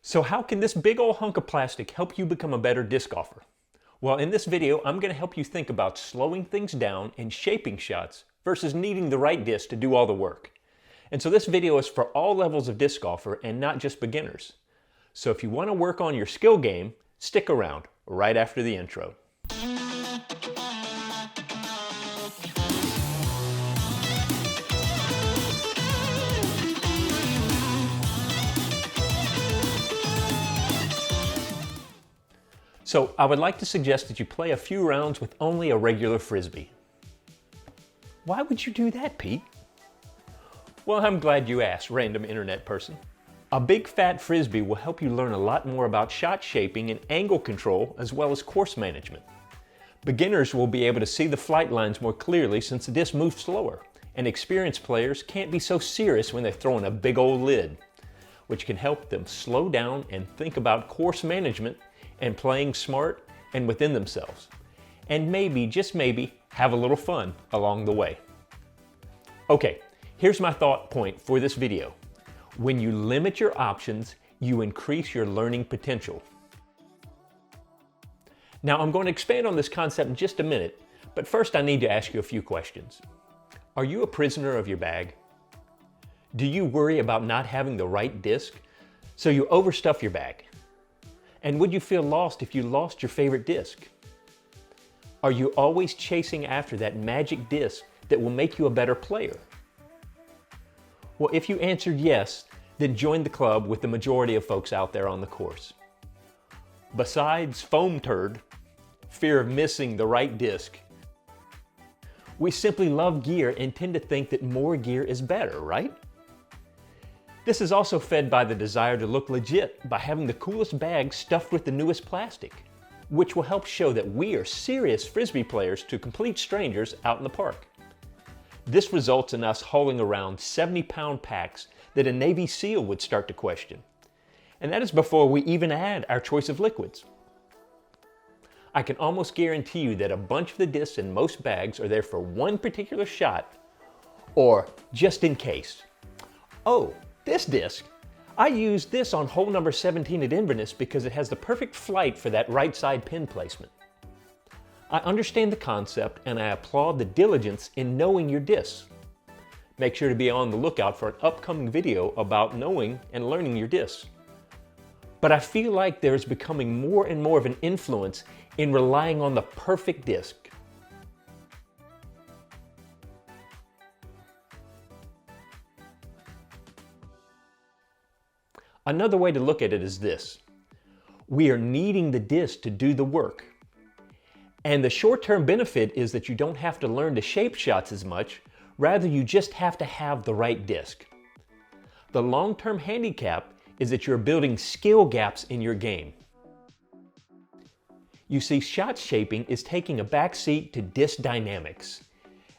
So how can this big old hunk of plastic help you become a better disc golfer? Well, in this video, I'm going to help you think about slowing things down and shaping shots versus needing the right disc to do all the work. And so this video is for all levels of disc golfer and not just beginners. So if you want to work on your skill game, stick around right after the intro. So I would like to suggest that you play a few rounds with only a regular Frisbee. Why would you do that, Pete? Well, I'm glad you asked, random internet person. A big fat Frisbee will help you learn a lot more about shot shaping and angle control as well as course management. Beginners will be able to see the flight lines more clearly since the disc moves slower, and experienced players can't be so serious when they're throwing a big old lid, which can help them slow down and think about course management and playing smart and within themselves. And maybe, just maybe, have a little fun along the way. Okay, here's my thought point for this video. When you limit your options, you increase your learning potential. Now, I'm going to expand on this concept in just a minute, but first I need to ask you a few questions. Are you a prisoner of your bag? Do you worry about not having the right disc, so you overstuff your bag? And would you feel lost if you lost your favorite disc? Are you always chasing after that magic disc that will make you a better player? Well, if you answered yes, then join the club with the majority of folks out there on the course. Besides foam turd, fear of missing the right disc, we simply love gear and tend to think that more gear is better, right? This is also fed by the desire to look legit by having the coolest bag stuffed with the newest plastic, which will help show that we are serious Frisbee players to complete strangers out in the park. This results in us hauling around 70-pound packs that a Navy SEAL would start to question. And that is before we even add our choice of liquids. I can almost guarantee you that a bunch of the discs in most bags are there for one particular shot, or just in case. Oh, this disc, I used this on hole number 17 at Inverness because it has the perfect flight for that right side pin placement. I understand the concept and I applaud the diligence in knowing your discs. Make sure to be on the lookout for an upcoming video about knowing and learning your discs. But I feel like there is becoming more and more of an influence in relying on the perfect disc. Another way to look at it is this. We are needing the disc to do the work. And the short-term benefit is that you don't have to learn to shape shots as much, rather you just have to have the right disc. The long-term handicap is that you're building skill gaps in your game. You see, shot shaping is taking a back seat to disc dynamics.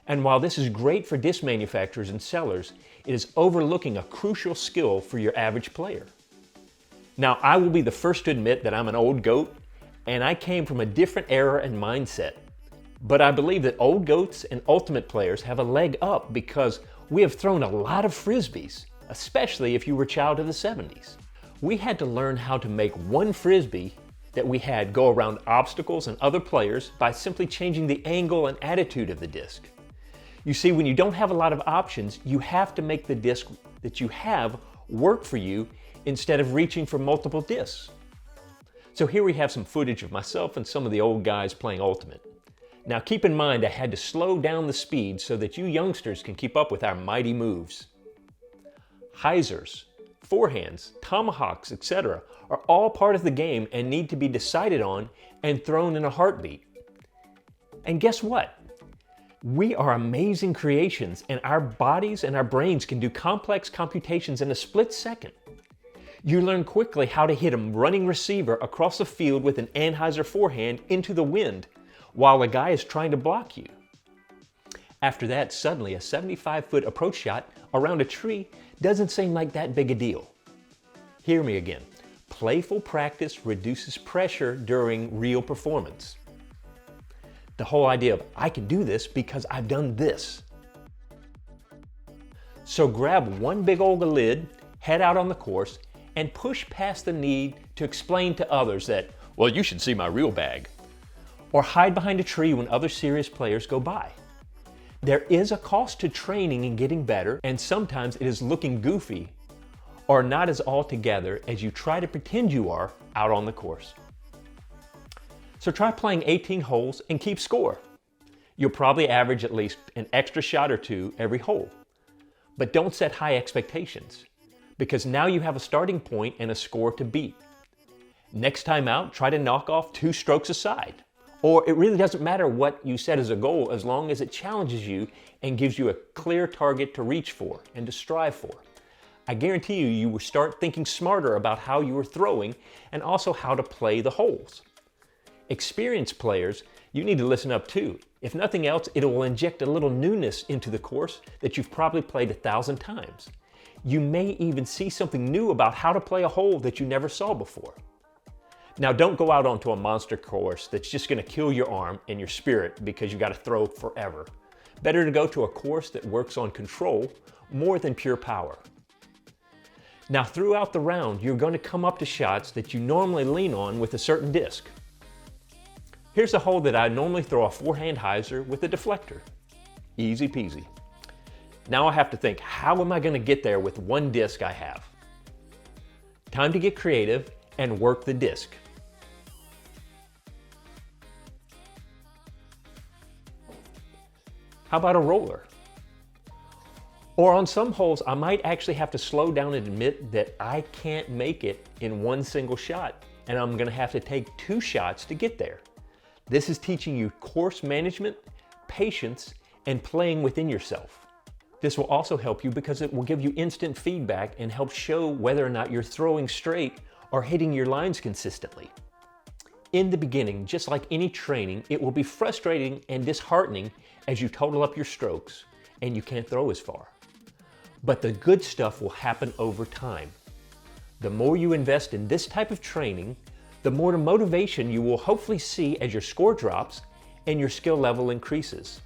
And while this is great for disc manufacturers and sellers, it is overlooking a crucial skill for your average player. Now, I will be the first to admit that I'm an old goat, and I came from a different era and mindset. But I believe that old goats and ultimate players have a leg up because we have thrown a lot of Frisbees, especially if you were a child of the 70s. We had to learn how to make one Frisbee that we had go around obstacles and other players by simply changing the angle and attitude of the disc. You see, when you don't have a lot of options, you have to make the disc that you have work for you instead of reaching for multiple discs. So here we have some footage of myself and some of the old guys playing Ultimate. Now keep in mind I had to slow down the speed so that you youngsters can keep up with our mighty moves. Hyzers, forehands, tomahawks, etc. are all part of the game and need to be decided on and thrown in a heartbeat. And guess what? We are amazing creations, and our bodies and our brains can do complex computations in a split second. You learn quickly how to hit a running receiver across the field with an Anheuser forehand into the wind while a guy is trying to block you. After that, suddenly a 75-foot approach shot around a tree doesn't seem like that big a deal. Hear me again. Playful practice reduces pressure during real performance. The whole idea of, I can do this because I've done this. So grab one big old lid, head out on the course, and push past the need to explain to others that, well, you should see my real bag, or hide behind a tree when other serious players go by. There is a cost to training and getting better, and sometimes it is looking goofy or not as all together as you try to pretend you are out on the course. So try playing 18 holes and keep score. You'll probably average at least an extra shot or two every hole. But don't set high expectations, because now you have a starting point and a score to beat. Next time out, try to knock off 2 strokes aside. Or it really doesn't matter what you set as a goal as long as it challenges you and gives you a clear target to reach for and to strive for. I guarantee you will start thinking smarter about how you are throwing and also how to play the holes. Experienced players, you need to listen up too. If nothing else, it will inject a little newness into the course that you've probably played 1,000 times. You may even see something new about how to play a hole that you never saw before. Now, don't go out onto a monster course that's just going to kill your arm and your spirit because you got to throw forever. Better to go to a course that works on control more than pure power. Now, throughout the round, you're going to come up to shots that you normally lean on with a certain disc. Here's a hole that I normally throw a forehand hyzer with a deflector. Easy peasy. Now I have to think, how am I going to get there with one disc I have? Time to get creative and work the disc. How about a roller? Or on some holes, I might actually have to slow down and admit that I can't make it in one single shot, and I'm going to have to take 2 shots to get there. This is teaching you course management, patience, and playing within yourself. This will also help you because it will give you instant feedback and help show whether or not you're throwing straight or hitting your lines consistently. In the beginning, just like any training, it will be frustrating and disheartening as you total up your strokes and you can't throw as far. But the good stuff will happen over time. The more you invest in this type of training, the more motivation you will hopefully see as your score drops and your skill level increases.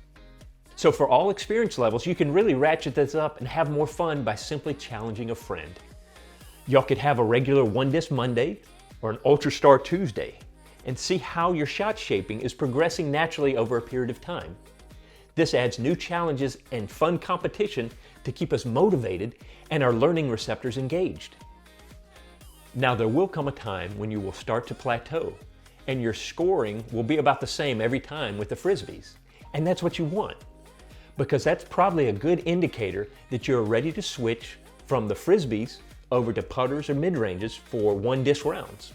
So for all experience levels, you can really ratchet this up and have more fun by simply challenging a friend. Y'all could have a regular One Disc Monday or an Ultra Star Tuesday and see how your shot shaping is progressing naturally over a period of time. This adds new challenges and fun competition to keep us motivated and our learning receptors engaged. Now there will come a time when you will start to plateau and your scoring will be about the same every time with the Frisbees. And that's what you want, because that's probably a good indicator that you're ready to switch from the Frisbees over to putters or mid-ranges for one disc rounds.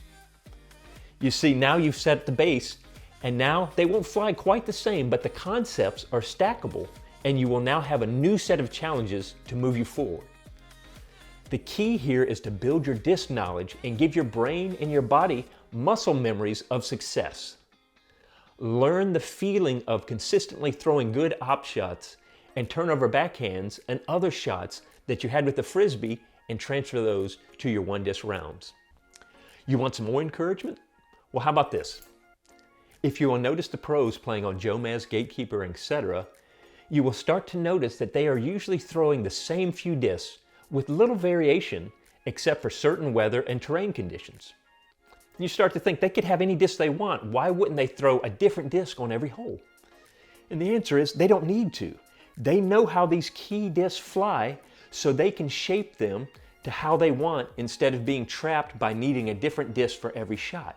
You see, now you've set the base, and now they won't fly quite the same, but the concepts are stackable, and you will now have a new set of challenges to move you forward. The key here is to build your disc knowledge and give your brain and your body muscle memories of success. Learn the feeling of consistently throwing good op shots and turnover backhands and other shots that you had with the Frisbee and transfer those to your one disc rounds. You want some more encouragement? Well, how about this? If you will notice the pros playing on Joe Maz, Gatekeeper, etc., you will start to notice that they are usually throwing the same few discs with little variation except for certain weather and terrain conditions. You start to think they could have any disc they want. Why wouldn't they throw a different disc on every hole? And the answer is they don't need to. They know how these key discs fly, so they can shape them to how they want instead of being trapped by needing a different disc for every shot.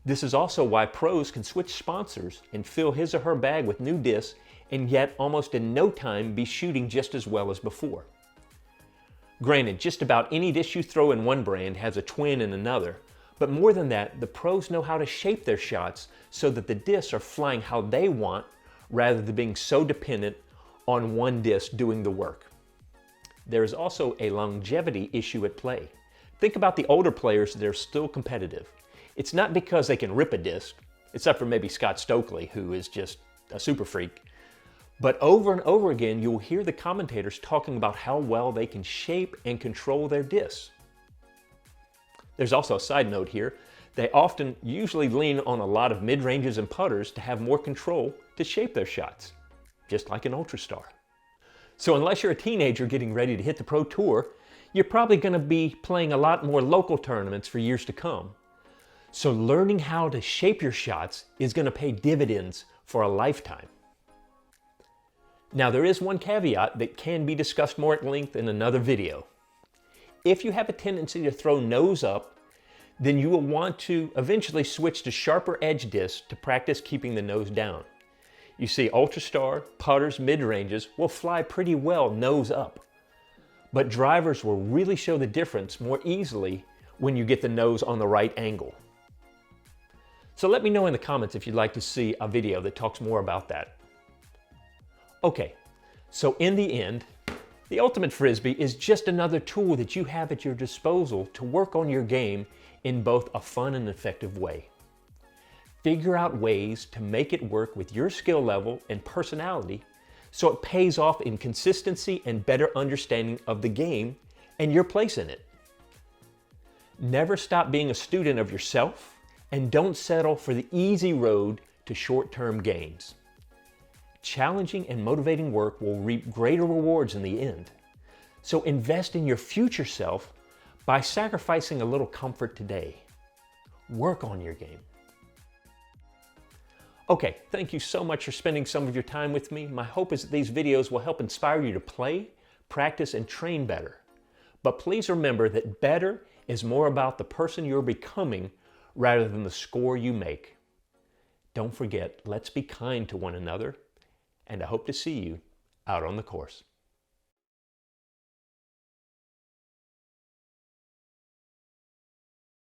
This is also why pros can switch sponsors and fill his or her bag with new discs and yet almost in no time be shooting just as well as before. Granted, just about any disc you throw in one brand has a twin in another, but more than that, the pros know how to shape their shots so that the discs are flying how they want rather than being so dependent on one disc doing the work. There is also a longevity issue at play. Think about the older players that are still competitive. It's not because they can rip a disc, except for maybe Scott Stokely, who is just a super freak. But over and over again, you'll hear the commentators talking about how well they can shape and control their discs. There's also a side note here. They often usually lean on a lot of mid-ranges and putters to have more control to shape their shots, just like an Ultra Star. So unless you're a teenager getting ready to hit the Pro Tour, you're probably going to be playing a lot more local tournaments for years to come. So learning how to shape your shots is going to pay dividends for a lifetime. Now there is one caveat that can be discussed more at length in another video. If you have a tendency to throw nose up, then you will want to eventually switch to sharper edge discs to practice keeping the nose down. You see, Ultrastar, putters, mid-ranges will fly pretty well nose up. But drivers will really show the difference more easily when you get the nose on the right angle. So let me know in the comments if you'd like to see a video that talks more about that. Okay, so in the end, the Ultimate Frisbee is just another tool that you have at your disposal to work on your game in both a fun and effective way. Figure out ways to make it work with your skill level and personality so it pays off in consistency and better understanding of the game and your place in it. Never stop being a student of yourself, and don't settle for the easy road to short-term gains. Challenging and motivating work will reap greater rewards in the end. So invest in your future self by sacrificing a little comfort today. Work on your game. Okay, thank you so much for spending some of your time with me. My hope is that these videos will help inspire you to play, practice, and train better. But please remember that better is more about the person you're becoming rather than the score you make. Don't forget, let's be kind to one another, and I hope to see you out on the course.